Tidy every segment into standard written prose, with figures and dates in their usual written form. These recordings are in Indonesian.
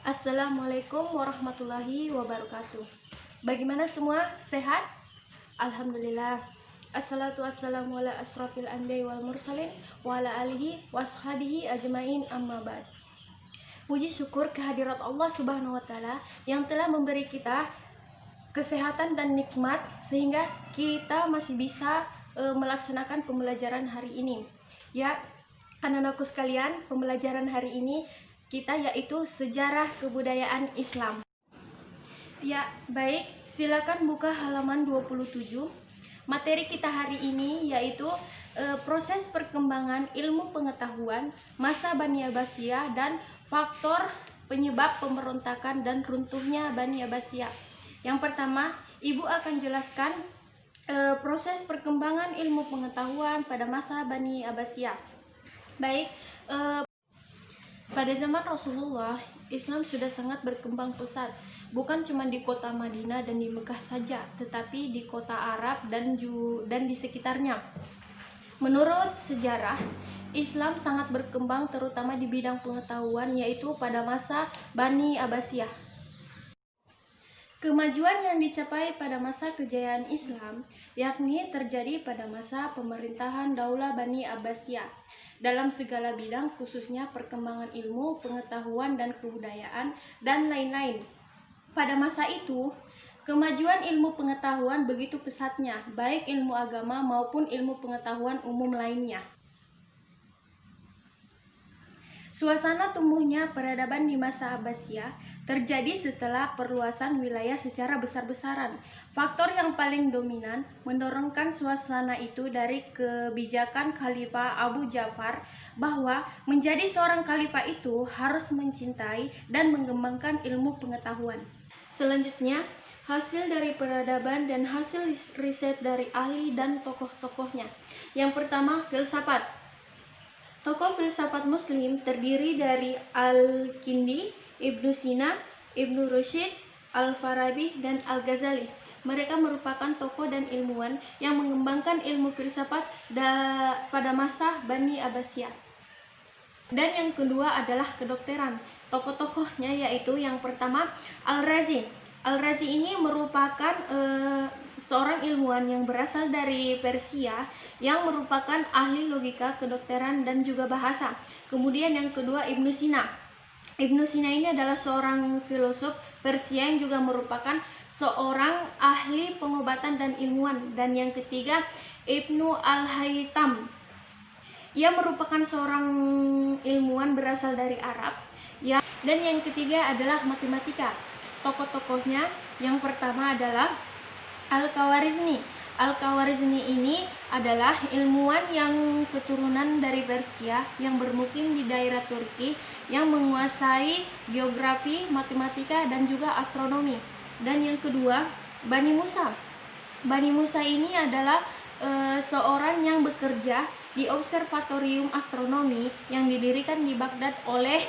Assalamualaikum warahmatullahi wabarakatuh. Bagaimana semua? Sehat? Alhamdulillah. Assalatu wassalamu ala asrafil anbiya'i wal mursalin wa ala alihi washabihi ajmain amma ba'd. Puji syukur kehadirat Allah Subhanahu wa taala yang telah memberi kita kesehatan dan nikmat sehingga kita masih bisa melaksanakan pembelajaran hari ini. Ya, anak-anakku sekalian, pembelajaran hari ini kita yaitu sejarah kebudayaan Islam. Ya, baik, silakan buka halaman 27. Materi kita hari ini yaitu proses perkembangan ilmu pengetahuan masa Bani Abbasiyah dan faktor penyebab pemberontakan dan runtuhnya Bani Abbasiyah. Yang pertama, Ibu akan jelaskan proses perkembangan ilmu pengetahuan pada masa Bani Abbasiyah. Baik, pada zaman Rasulullah, Islam sudah sangat berkembang pesat, bukan cuma di kota Madinah dan di Mekah saja, tetapi di kota Arab dan di sekitarnya. Menurut sejarah, Islam sangat berkembang terutama di bidang pengetahuan, yaitu pada masa Bani Abbasiyah. Kemajuan yang dicapai pada masa kejayaan Islam, yakni terjadi pada masa pemerintahan Daulah Bani Abbasiyah dalam segala bidang, khususnya perkembangan ilmu, pengetahuan dan kebudayaan, dan lain-lain. Pada masa itu, kemajuan ilmu pengetahuan begitu pesatnya, baik ilmu agama maupun ilmu pengetahuan umum lainnya. Suasana tumbuhnya peradaban di masa Abbasiyah terjadi setelah perluasan wilayah secara besar-besaran. Faktor yang paling dominan mendorongkan suasana itu dari kebijakan Khalifah Abu Ja'far bahwa menjadi seorang khalifah itu harus mencintai dan mengembangkan ilmu pengetahuan. Selanjutnya, hasil dari peradaban dan hasil riset dari ahli dan tokoh-tokohnya. Yang pertama, filsafat. Tokoh filsafat muslim terdiri dari Al-Kindi, Ibnu Sina, Ibnu Rushd, Al-Farabi, dan Al-Ghazali. Mereka merupakan tokoh dan ilmuwan yang mengembangkan ilmu filsafat pada masa Bani Abbasiyah. Dan yang kedua adalah kedokteran. Tokoh-tokohnya yaitu yang pertama Al-Razi. Al-Razi ini merupakan seorang ilmuwan yang berasal dari Persia yang merupakan ahli logika, kedokteran, dan juga bahasa. Kemudian yang kedua Ibnu Sina. Ibnu Sina ini adalah seorang filosof Persia yang juga merupakan seorang ahli pengobatan dan ilmuwan. Dan yang ketiga Ibnu Al-Haytham. Ia merupakan seorang ilmuwan berasal dari Arab. Ya. Dan yang ketiga adalah matematika. Tokoh-tokohnya yang pertama adalah Al-Khawarizmi. Al-Khawarizmi ini adalah ilmuwan yang keturunan dari Persia yang bermukim di daerah Turki yang menguasai geografi, matematika, dan juga astronomi. Dan yang kedua, Bani Musa. Bani Musa ini adalah seorang yang bekerja di observatorium astronomi yang didirikan di Baghdad oleh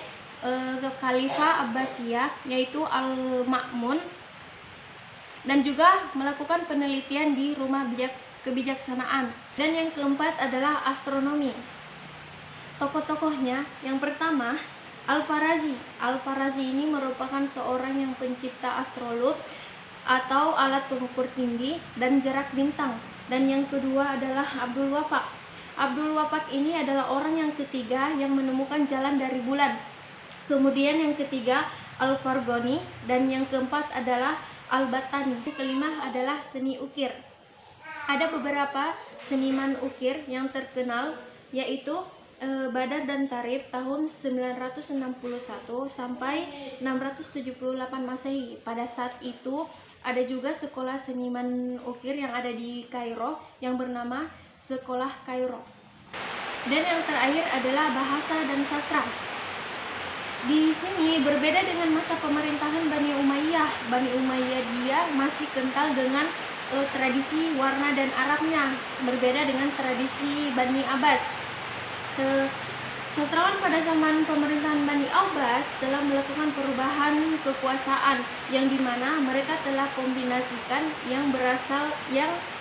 Khalifah Abbasiyah yaitu Al-Ma'mun, dan juga melakukan penelitian di rumah kebijaksanaan. Dan yang keempat adalah astronomi. Tokoh-tokohnya yang pertama Al-Farazi. Al-Farazi ini merupakan seorang yang pencipta astrolog atau alat pengukur tinggi dan jarak bintang. Dan yang kedua adalah Abdul Wafaq. Abdul Wafaq ini adalah orang yang ketiga yang menemukan jalan dari bulan. Kemudian yang ketiga Al-Farghani, dan yang keempat adalah Al-Battani. Kelima adalah seni ukir. Ada beberapa seniman ukir yang terkenal yaitu Badar dan Tarib tahun 961 sampai 678 Masehi. Pada saat itu ada juga sekolah seniman ukir yang ada di Kairo yang bernama Sekolah Kairo. Dan yang terakhir adalah bahasa dan sastra. Di sini berbeda dengan masa pemerintahan Bani Umayyah. Bani Umayyah dia masih kental dengan tradisi warna dan Arabnya, berbeda dengan tradisi Bani Abbas. Sastrawan pada zaman pemerintahan Bani Abbas telah melakukan perubahan kekuasaan yang dimana mereka telah kombinasikan yang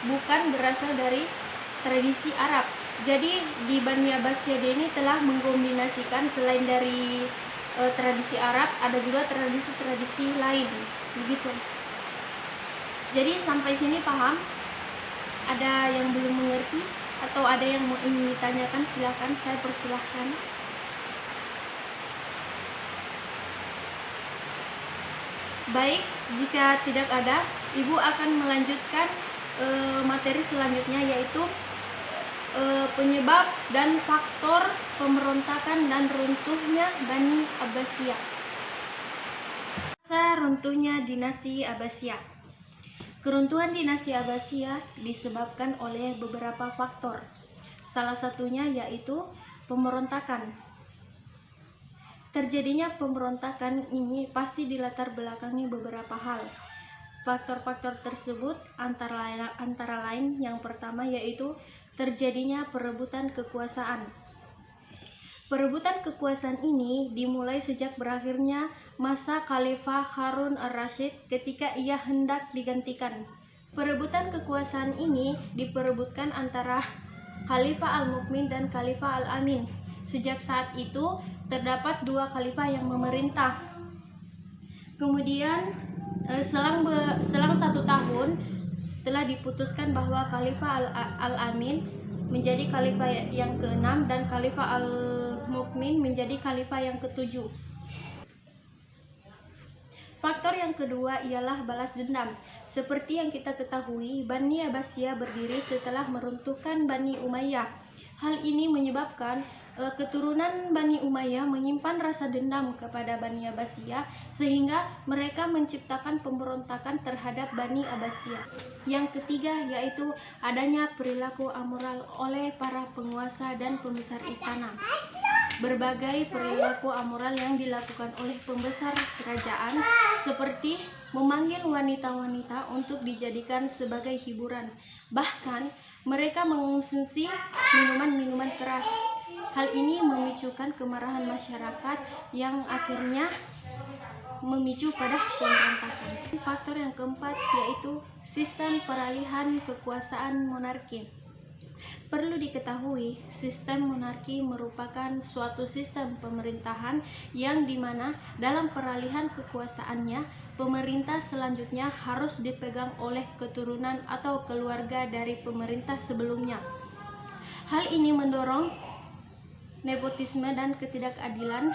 bukan berasal dari tradisi Arab. Jadi di Bani Abbasiyah ini telah mengkombinasikan selain dari tradisi Arab, ada juga tradisi-tradisi lain, begitu. Jadi sampai sini paham? Ada yang belum mengerti atau ada yang mau ingin ditanyakan, silakan, saya persilahkan. Baik, jika tidak ada, Ibu akan melanjutkan materi selanjutnya, yaitu penyebab dan faktor pemberontakan dan runtuhnya Bani Abbasiyah. Masa runtuhnya dinasti Abbasiyah. Keruntuhan dinasti Abbasiyah disebabkan oleh beberapa faktor. Salah satunya yaitu pemberontakan. Terjadinya pemberontakan ini pasti dilatar belakangi beberapa hal. Faktor-faktor tersebut antara lain yang pertama yaitu terjadinya perebutan kekuasaan. Perebutan kekuasaan ini dimulai sejak berakhirnya masa Khalifah Harun ar-Rasyid ketika ia hendak digantikan. Perebutan kekuasaan ini diperebutkan antara Khalifah al-Mukmin dan Khalifah al-Amin. Sejak saat itu terdapat dua khalifah yang memerintah. Kemudian selang 1 tahun telah diputuskan bahwa Khalifah al-Amin menjadi khalifah yang ke-6 dan Khalifah al-Mukmin menjadi khalifah yang ke-7. Faktor yang kedua ialah balas dendam. Seperti yang kita ketahui, Bani Abbasiyah berdiri setelah meruntuhkan Bani Umayyah. Hal ini menyebabkan keturunan Bani Umayyah menyimpan rasa dendam kepada Bani Abbasiyah sehingga mereka menciptakan pemberontakan terhadap Bani Abbasiyah. Yang ketiga yaitu adanya perilaku amoral oleh para penguasa dan pembesar istana. Berbagai perilaku amoral yang dilakukan oleh pembesar kerajaan seperti memanggil wanita-wanita untuk dijadikan sebagai hiburan. Bahkan mereka mengonsumsi minuman-minuman keras. Hal ini memicukan kemarahan masyarakat yang akhirnya memicu pada pemberontakan. Faktor yang keempat yaitu sistem peralihan kekuasaan monarki. Perlu diketahui, sistem monarki merupakan suatu sistem pemerintahan yang dimana dalam peralihan kekuasaannya, pemerintah selanjutnya harus dipegang oleh keturunan atau keluarga dari pemerintah sebelumnya. Hal ini mendorong nepotisme dan ketidakadilan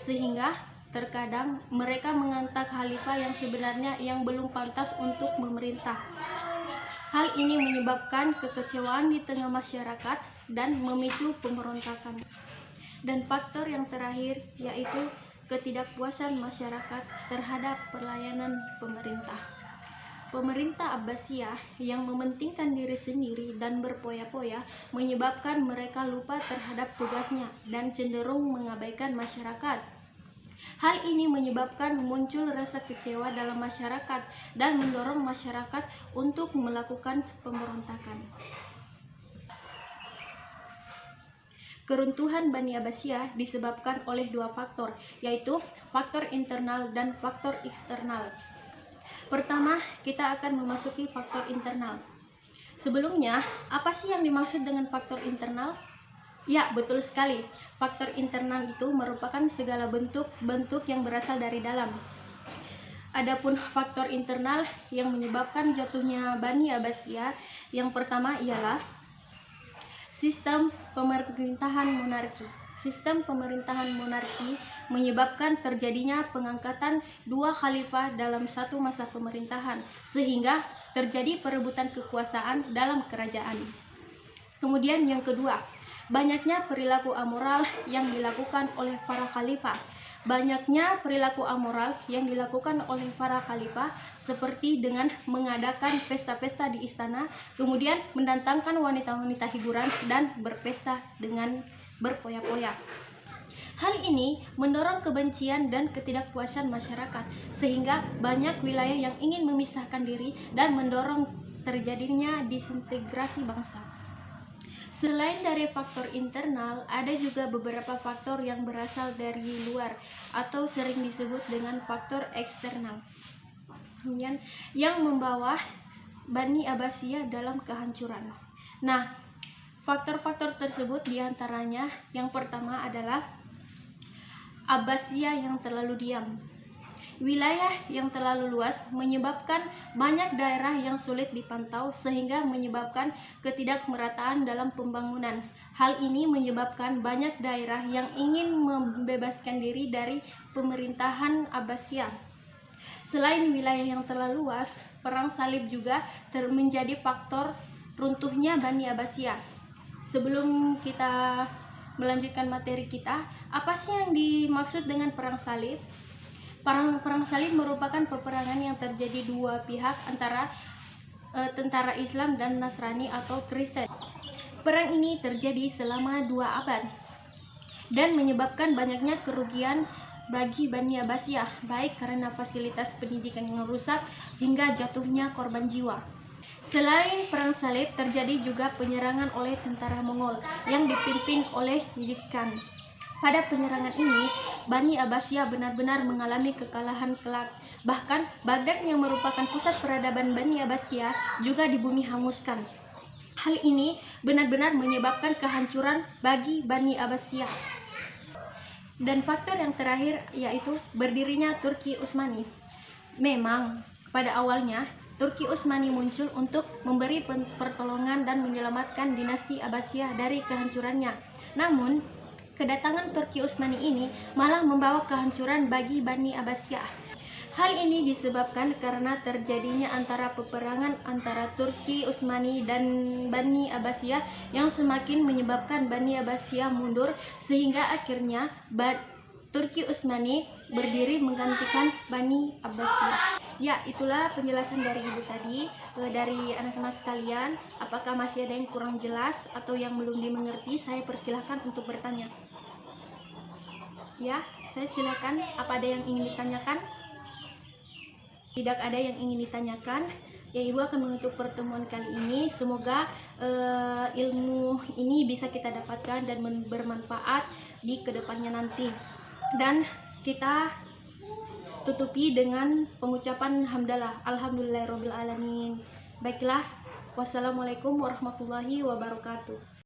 sehingga terkadang mereka mengangkat khalifah yang sebenarnya yang belum pantas untuk memerintah. Hal ini menyebabkan kekecewaan di tengah masyarakat dan memicu pemberontakan. Dan faktor yang terakhir yaitu ketidakpuasan masyarakat terhadap pelayanan pemerintah. Pemerintah Abbasiyah yang mementingkan diri sendiri dan berpoya-poya menyebabkan mereka lupa terhadap tugasnya dan cenderung mengabaikan masyarakat. Hal ini menyebabkan muncul rasa kecewa dalam masyarakat dan mendorong masyarakat untuk melakukan pemberontakan. Keruntuhan Bani Abbasiyah disebabkan oleh dua faktor, yaitu faktor internal dan faktor eksternal. Pertama, kita akan memasuki faktor internal. Sebelumnya, apa sih yang dimaksud dengan faktor internal? Ya, betul sekali. Faktor internal itu merupakan segala bentuk yang berasal dari dalam. Adapun faktor internal yang menyebabkan jatuhnya Bani Abbasiyah, yang pertama ialah sistem pemerintahan monarki. Sistem pemerintahan monarki menyebabkan terjadinya pengangkatan dua khalifah dalam satu masa pemerintahan, sehingga terjadi perebutan kekuasaan dalam kerajaan. Kemudian yang kedua, banyaknya perilaku amoral yang dilakukan oleh para khalifah. Banyaknya perilaku amoral yang dilakukan oleh para khalifah seperti dengan mengadakan pesta-pesta di istana, kemudian mendatangkan wanita-wanita hiburan dan berpesta dengan berpoya-poya. Hal ini mendorong kebencian dan ketidakpuasan masyarakat, sehingga banyak wilayah yang ingin memisahkan diri dan mendorong terjadinya disintegrasi bangsa. Selain dari faktor internal, ada juga beberapa faktor yang berasal dari luar atau sering disebut dengan faktor eksternal yang membawa Bani Abbasiyah dalam kehancuran. Nah, faktor-faktor tersebut diantaranya yang pertama adalah Abbasiyah yang terlalu diam. Wilayah yang terlalu luas menyebabkan banyak daerah yang sulit dipantau sehingga menyebabkan ketidakmerataan dalam pembangunan. Hal ini menyebabkan banyak daerah yang ingin membebaskan diri dari pemerintahan Abbasiyah. Selain wilayah yang terlalu luas, perang salib juga menjadi faktor runtuhnya Bani Abbasiyah. Sebelum kita melanjutkan materi kita, apa sih yang dimaksud dengan perang salib? Perang salib merupakan peperangan yang terjadi dua pihak antara tentara Islam dan Nasrani atau Kristen. Perang ini terjadi selama 2 abad dan menyebabkan banyaknya kerugian bagi Bani Abbasiyah, baik karena fasilitas pendidikan yang rusak hingga jatuhnya korban jiwa. Selain perang salib, terjadi juga penyerangan oleh tentara Mongol yang dipimpin oleh Genghis Khan. Pada penyerangan ini, Bani Abbasiyah benar-benar mengalami kekalahan kelak. Bahkan, Baghdad yang merupakan pusat peradaban Bani Abbasiyah juga dibumi hanguskan. Hal ini benar-benar menyebabkan kehancuran bagi Bani Abbasiyah. Dan faktor yang terakhir yaitu berdirinya Turki Utsmani. Memang, pada awalnya, Turki Utsmani muncul untuk memberi pertolongan dan menyelamatkan dinasti Abbasiyah dari kehancurannya. Namun, kedatangan Turki Utsmani ini malah membawa kehancuran bagi Bani Abbasiyah. Hal ini disebabkan karena terjadinya peperangan antara Turki Utsmani dan Bani Abbasiyah yang semakin menyebabkan Bani Abbasiyah mundur sehingga akhirnya Turki Utsmani berdiri menggantikan Bani Abbasiyah. Ya, itulah penjelasan dari Ibu tadi. Dari anak-anak sekalian, apakah masih ada yang kurang jelas atau yang belum dimengerti? Saya persilahkan untuk bertanya. Ya, saya silakan. Apa ada yang ingin ditanyakan? Tidak ada yang ingin ditanyakan. Ya, Ibu akan menutup pertemuan kali ini. Semoga ilmu ini bisa kita dapatkan dan bermanfaat di kedepannya nanti. Dan kita tutupi dengan pengucapan hamdalah, alhamdulillahirabbil alamin. Baiklah, wassalamualaikum warahmatullahi wabarakatuh.